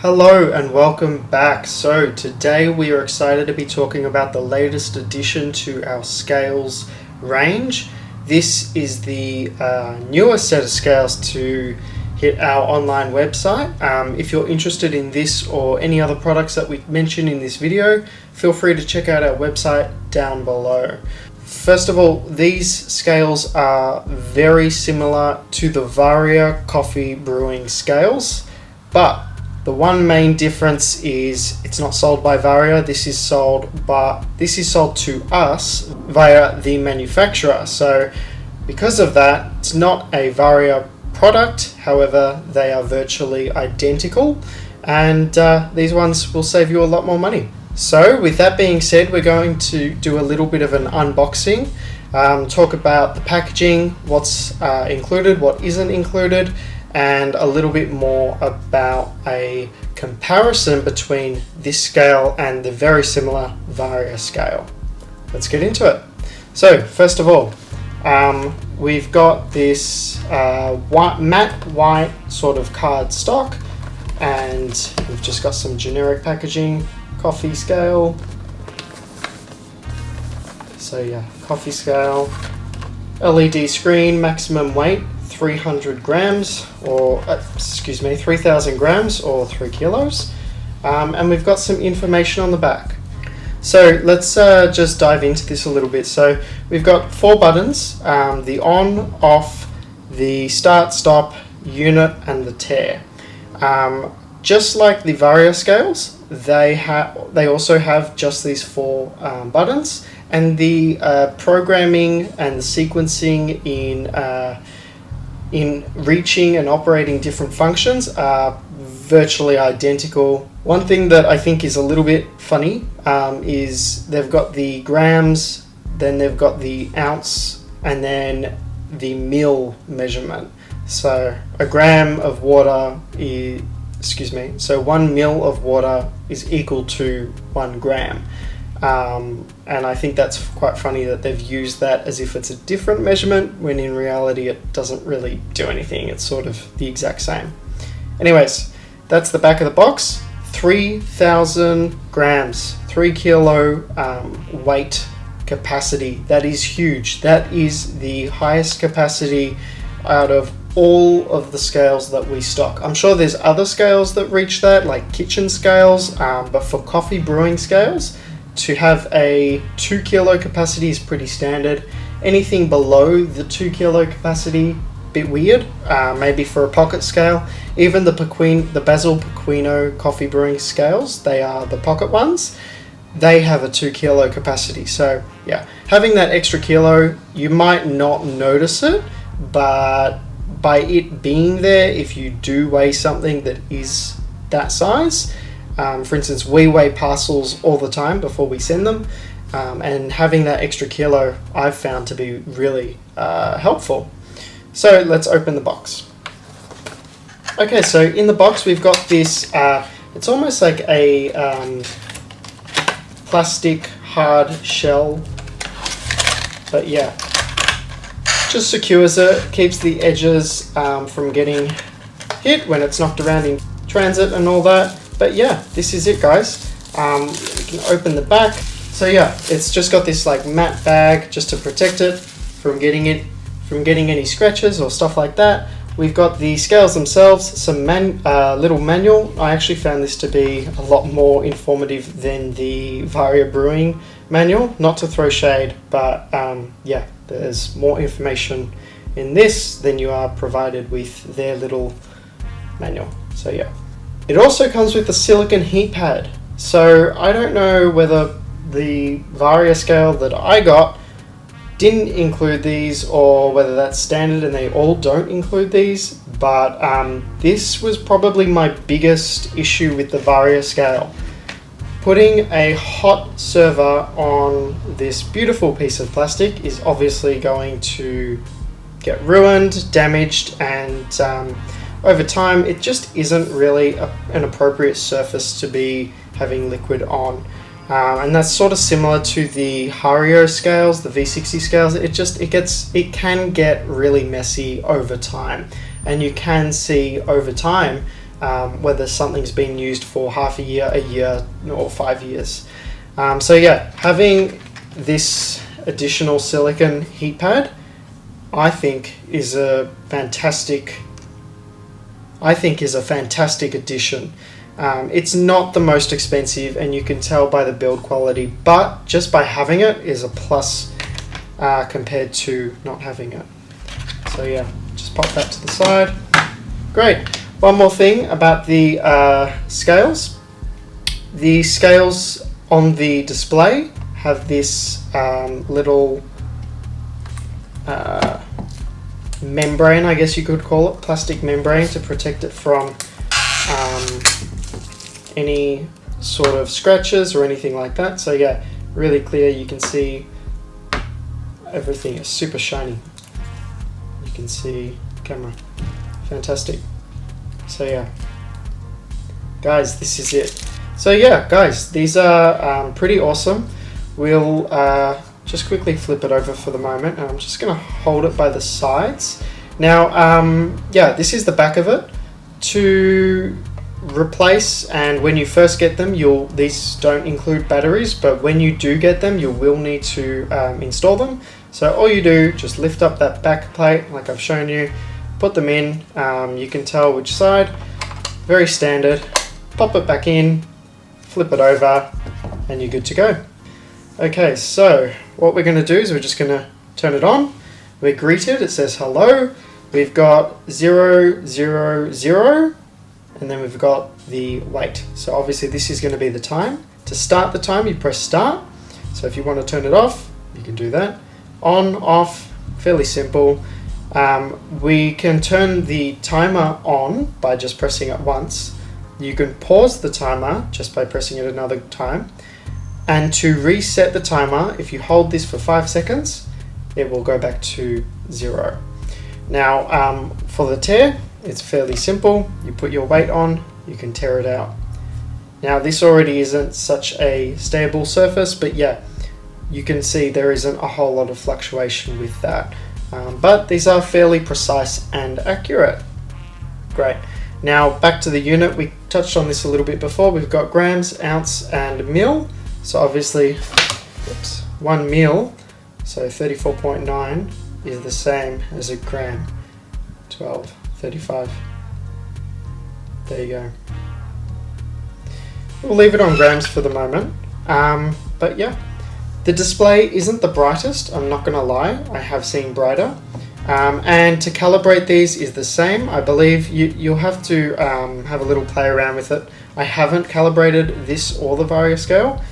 Hello and welcome back. So today we are excited to be talking about the latest addition to our scales range. This is the newest set of scales to hit our online website. If you're interested in this or any other products that we mention in this video, feel free to check out our website down below. First of all, these scales are very similar to the Varia Coffee Brewing Scales, but the one main difference is it's not sold by Varia. This is sold to us via the manufacturer. So because of that, it's not a Varia product. However, they are virtually identical, and these ones will save you a lot more money. So with that being said, we're going to do a little bit of an unboxing, talk about the packaging, what's included, what isn't included, and a little bit more about a comparison between this scale and the very similar Varia scale. Let's get into it. So first of all, we've got this matte white sort of card stock, and we've just got some generic packaging. Coffee scale. So yeah, coffee scale, LED screen, maximum weight 300 grams or 3,000 grams or 3 kilos, and we've got some information on the back. So let's just dive into this a little bit. So we've got 4 buttons, the on, off, the start, stop, unit, and the tare. Just like the Varia scales, they also have just these 4 buttons, and the programming and the sequencing in reaching and operating different functions are virtually identical. One thing that I think is a little bit funny is they've got the grams, then they've got the ounce, and then the mil measurement. So a gram of water is, so 1 mil of water is equal to 1 gram. And I think that's quite funny that they've used that as if it's a different measurement, when in reality it doesn't really do anything. It's sort of the exact same. Anyways, that's the back of the box. 3,000 grams, 3 kilo weight capacity. That is huge. That is the highest capacity out of all of the scales that we stock. I'm sure there's other scales that reach that, like kitchen scales, but for coffee brewing scales, to have a 2 kilo capacity is pretty standard. Anything below the 2 kilo capacity, bit weird, maybe for a pocket scale. Even the Basil Pequeno coffee brewing scales, they are the pocket ones, they have a 2 kilo capacity. So yeah, having that extra kilo, you might not notice it, but by it being there, if you do weigh something that is that size, for instance, we weigh parcels all the time before we send them, and having that extra kilo I've found to be really helpful. So let's open the box. Okay, so in the box we've got this, it's almost like a plastic hard shell, but yeah, just secures it, keeps the edges from getting hit when it's knocked around in transit and all that. But yeah, this is it, guys. We can open the back. So yeah, it's just got this like matte bag just to protect it from getting any scratches or stuff like that. We've got the scales themselves, some little manual. I actually found this to be a lot more informative than the Varia Brewing manual. Not to throw shade, but yeah, there's more information in this than you are provided with their little manual. So yeah. It also comes with a silicone heat pad. So I don't know whether the Varia scale that I got didn't include these, or whether that's standard and they all don't include these, but this was probably my biggest issue with the Varia scale. Putting a hot server on this beautiful piece of plastic is obviously going to get ruined, damaged, and over time it just isn't really an appropriate surface to be having liquid on. And that's sort of similar to the Hario scales, the V60 scales. It can get really messy over time, and you can see over time whether something's been used for half a year, or 5 years. So yeah, having this additional silicone heat pad, I think is a fantastic addition. It's not the most expensive, and you can tell by the build quality, but just by having it is a plus compared to not having it. So yeah, just pop that to the side. Great. One more thing about the scales. The scales on the display have this little membrane, I guess you could call it, plastic membrane, to protect it from any sort of scratches or anything like that. So yeah, really clear. You can see everything is super shiny. You can see the camera. Fantastic. So yeah, guys, this is it. So yeah, guys, these are pretty awesome. We'll just quickly flip it over for the moment, and I'm just going to hold it by the sides. Now, yeah, this is the back of it. To replace, and when you first get them, these don't include batteries, but when you do get them, you will need to install them. So all you do, just lift up that back plate like I've shown you, put them in, you can tell which side, very standard, pop it back in, flip it over, and you're good to go. Okay, so what we're going to do is we're just going to turn it on. We're greeted, it says hello, we've got 0, 0, 0, and then we've got the wait. So obviously this is going to be the time. To start the time, you press start. So if you want to turn it off, you can do that. On, off, fairly simple. We can turn the timer on by just pressing it once. You can pause the timer just by pressing it another time. And to reset the timer, if you hold this for 5 seconds, it will go back to 0. Now, for the tear, it's fairly simple. You put your weight on, you can tear it out. Now, this already isn't such a stable surface, but yeah, you can see there isn't a whole lot of fluctuation with that. But these are fairly precise and accurate. Great. Now, back to the unit. We touched on this a little bit before. We've got grams, ounce, and mil. So obviously, 1 mil, so 34.9, is the same as a gram. 12, 35. There you go. We'll leave it on grams for the moment. But yeah, the display isn't the brightest, I'm not gonna lie. I have seen brighter. And to calibrate these is the same. I believe you'll have to have a little play around with it. I haven't calibrated this or the Varia scale.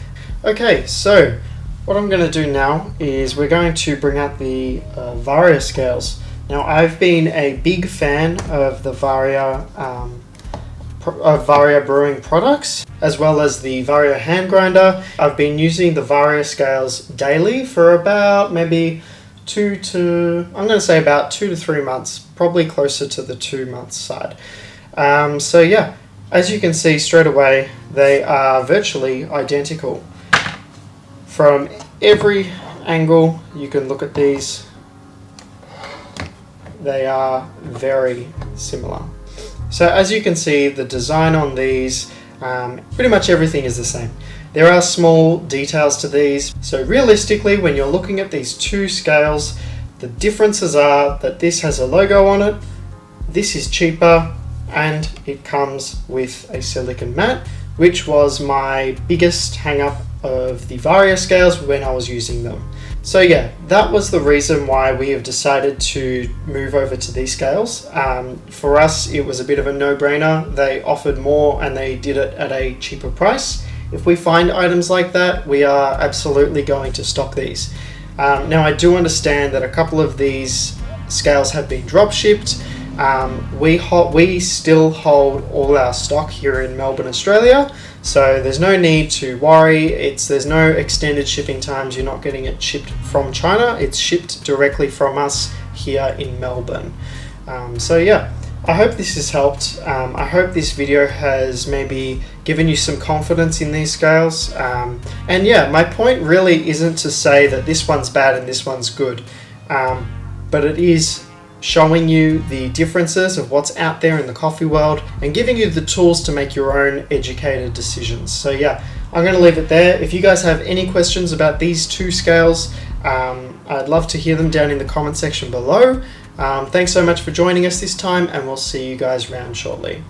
Okay, so what I'm going to do now is we're going to bring out the Varia scales. Now, I've been a big fan of the Varia brewing products, as well as the Varia hand grinder. I've been using the Varia scales daily for about maybe I'm going to say about 2 to 3 months, probably closer to the 2 months side. So yeah, as you can see straight away, they are virtually identical. From every angle you can look at these, they are very similar. So as you can see, the design on these, pretty much everything is the same. There are small details to these. So realistically, when you're looking at these two scales, the differences are that this has a logo on it, this is cheaper, and it comes with a silicone mat, which was my biggest hang-up of the Varia scales when I was using them. So yeah, that was the reason why we have decided to move over to these scales. For us, it was a bit of a no-brainer. They offered more and they did it at a cheaper price. If we find items like that, we are absolutely going to stock these. Now, I do understand that a couple of these scales have been drop shipped. We still hold all our stock here in Melbourne, Australia, so there's no need to worry. There's no extended shipping times. You're not getting it shipped from China. It's shipped directly from us here in Melbourne. So yeah, I hope this has helped. I hope this video has maybe given you some confidence in these scales. And yeah, my point really isn't to say that this one's bad and this one's good, but it is showing you the differences of what's out there in the coffee world and giving you the tools to make your own educated decisions. So yeah, I'm going to leave it there. If you guys have any questions about these two scales, I'd love to hear them down in the comment section below. Thanks so much for joining us this time, and we'll see you guys around shortly.